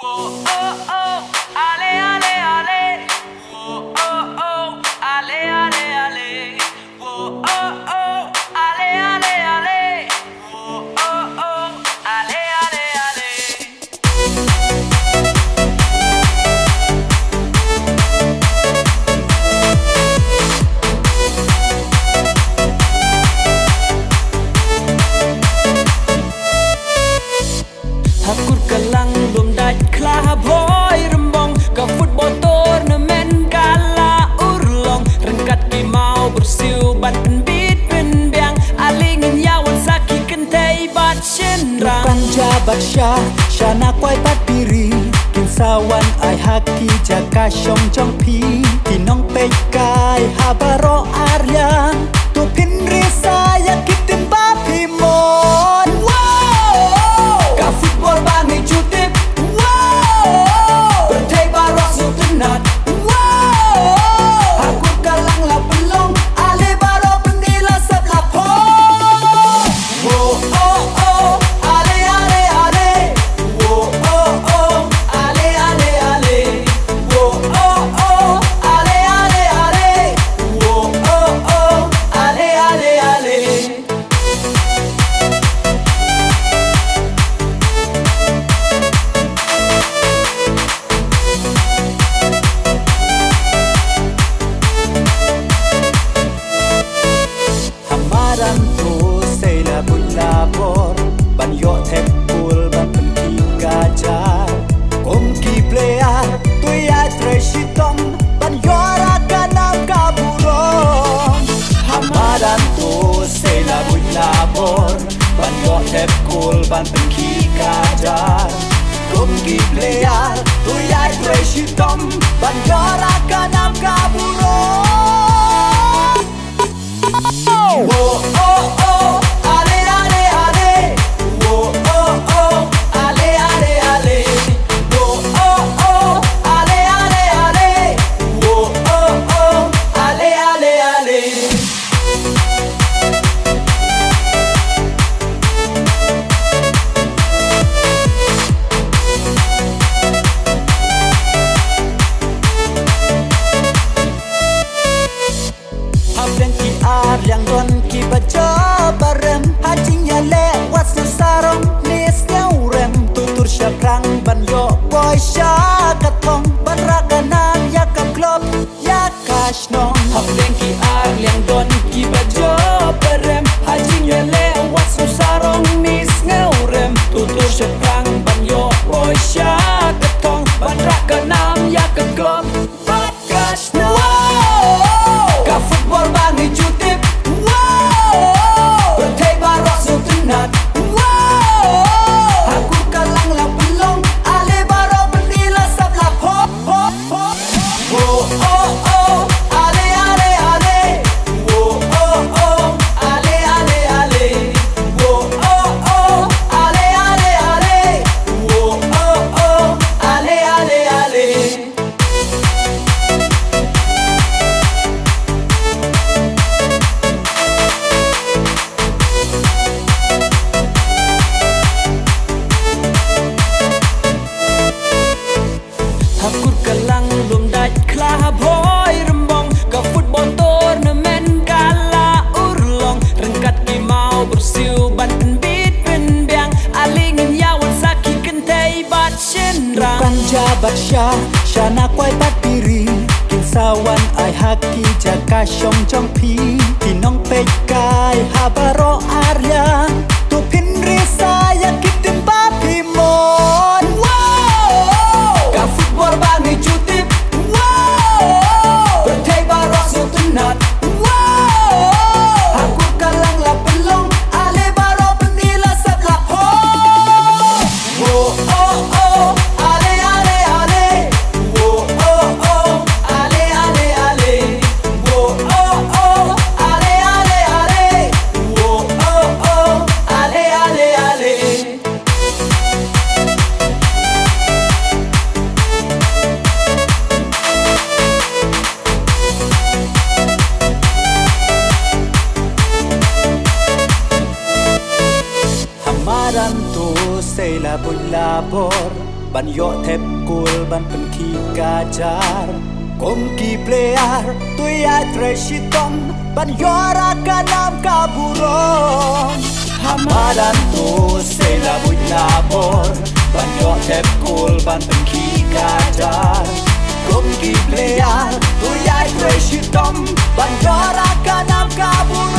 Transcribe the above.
Whoa, oh, oh, ale, ale, ale. Whoa, oh, oh, ale, ale, ale. Whoa, oh, oh, ale, ale, ale. Whoa, oh, oh, ale, ale, ale. Aku kelang belum dat kelah boy rembong ke football tournament kala urlong rengkat ki mau bersiu bat beat ben biang alingin yawan saki kentai bat shenrang Bukan jabat syah Syana kwai pat piri Kin sawan ai haki jaka syong jong pi Tinong pekai habaro arya Tu pin risa ya kitin bapi mon Wow Ka football bangi jutip Wow Bertai barok su tenat Wow Aku kalang la pelong Ale baro penila sab la po Wow oh oh Ale ale ale Wow oh oh Ale ale ale Wow oh oh Ale ale ale Wow oh oh Ale ale ale Hamaran tu sela bulla bor ban yo thep kul ban pen ki gajar kom ki player tu ya treshitong ban yo ra kanam kaburon Hamaran tu sela bulla bor ban yo thep kul ban pen ki gajar kom ki player tu ya treshitong ban yo ra kanam kaburon Whoa, oh, oh, ale, ale, ale. Whoa, oh, oh, ale, ale, ale. Whoa, oh, oh, ale, ale, ale. Whoa, oh, oh, ale, ale, ale. Hablen ki ar yang don ki baca barem hajinya lewat susarong nis nyaurem tutur syaprang ban yo boy syakatong ban raganan yakap klop yakashnong Hablen ki ar yang don ki baca barem hajinya lewat susarong nis nyaurem tutur syaprang ban yo boy syakatong ban raganan yakap klop yakashnong Ka football bangi jutip Wow Bertai barok su tenat Wow Aku kalang la pelong Ale barok benila sab la pop pop pop Wow oh oh Ale ale ale Wow oh oh Ale ale ale Wow oh oh Ale ale ale Wow oh oh Ale ale ale Aku kelang belum dat kelah boy rembong ke football tournament kala urlong rengkat ki mau bersiu ban beat ben biang alingin yawan saki kentai bat shenrang Bukan jabat syah Syana kwai pat piri Kin sawan ai haki jaka syong jong pi Tinong pekai habaro arya Tu pin risa ya kitin bapi mon Wow Ka football bangi jutip Wow Bertai barok su tenat Wow Aku kalang la pelong Ale barok benila sab la po Wow oh oh Ale ale ale Wow oh oh Ale ale ale Wow oh oh Ale ale ale Wow oh oh Ale ale ale Hamaran tu sela bulla bor ban yo thep kul ban pen ki kajar kom ki player tu ya treshitom ban yo ra kanam kaburon hamadan to se la buy labor ban yo thep kul ban pen ki kajar kom ki player tu ya treshitom ban yo ra kanam kaburon